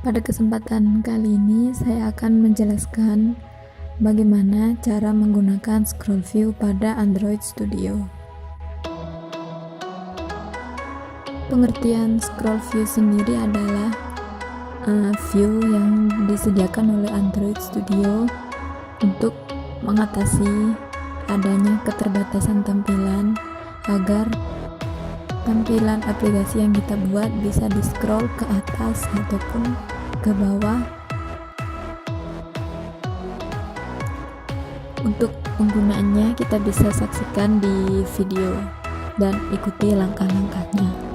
Pada kesempatan kali ini saya akan menjelaskan bagaimana cara menggunakan scroll view pada Android Studio. Pengertian scroll view sendiri adalah view yang disediakan oleh Android Studio untuk mengatasi adanya keterbatasan tampilan agar tampilan aplikasi yang kita buat bisa di-scroll ke atas ataupun ke bawah. Untuk penggunaannya kita bisa saksikan di video dan ikuti langkah-langkahnya.